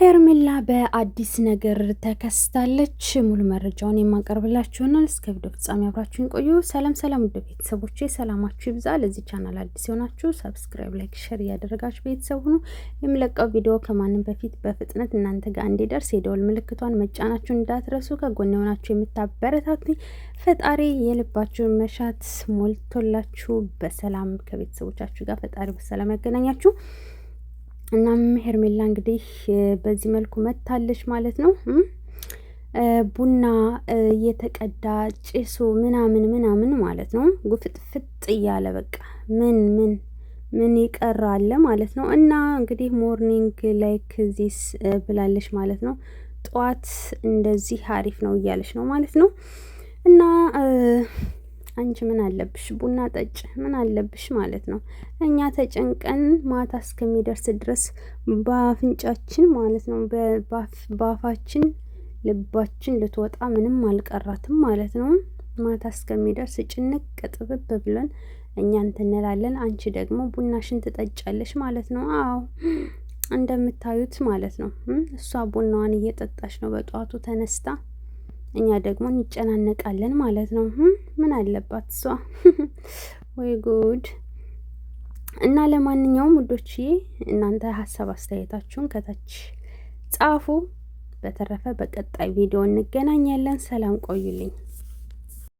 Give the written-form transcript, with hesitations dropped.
ሄርሜላ በአዲስ ነገር ተከስታለች። ሙሉ መረጃውን የማቀርብላችሁ ይሆናል። እስከ ቪዲዮ ፍጻሜ አብራችሁን ቆዩ። ሰላም ሰላም፣ ውድ ቤተሰቦቼ ሰላማችሁ ይብዛ። ለዚህ ቻናል አዲስ የሆናችሁ ሰብስክራይብ፣ ላይክ፣ ሼር እያደረጋችሁ ቤተሰብ ሁኑ። የምለቀው ቪዲዮ ከማንም በፊት በፍጥነት እናንተ ጋር እንዲደርስ የደወል ምልክቷን መጫናችሁን እንዳትረሱ። ከጎን የሆናችሁ የምታበረታቱኝ ፈጣሪ የልባችሁን መሻት ሞልቶላችሁ በሰላም ከቤተሰቦቻችሁ ጋር ፈጣሪ በሰላም ያገናኛችሁ። እናም ሄርሜላ እንግዲህ በዚህ መልኩ መታለች ማለት ነው። ቡና እየተቀዳ ጭሱ ምናምን ማለት ነው። ጉፍጥፍጥ እያለ በቃ ምን ይቀራል ማለት ነው። እና እንግዲህ ሞርኒንግ ላይክ ዚስ ብላለች ማለት ነው። ጠዋት እንደዚህ አሪፍ ነው እያለች ነው ማለት ነው። እና አንቺ ምን አለብሽ ቡና ጠጭ ምን አለብሽ ማለት ነው። እኛ ተጨንቀን ማታ እስከሚደርስ ድረስ በአፍንጫችን ማለት ነው በአፋችን ልባችን ልትወጣ ምንም አልቀራትም ማለት ነው። ማታ እስከሚደርስ ጭንቅ ጥብብ ብለን እኛ እንላለን። አንቺ ደግሞ ቡናሽን ትጠጫለሽ ማለት ነው። አዎ እንደምታዩት ማለት ነው። እሷ ቡናዋን እየጠጣች ነው በጠዋቱ ተነስታ፣ እኛ ደግሞ እንጨናነቃለን ማለት ነው። ምን አለባት እሷ ወይ ጉድ። እና ለማንኛውም ውዶችዬ እናንተ ሀሳብ አስተያየታችሁን ከታች ጻፉ። በተረፈ በቀጣይ ቪዲዮ እንገናኛለን። ሰላም ቆዩልኝ።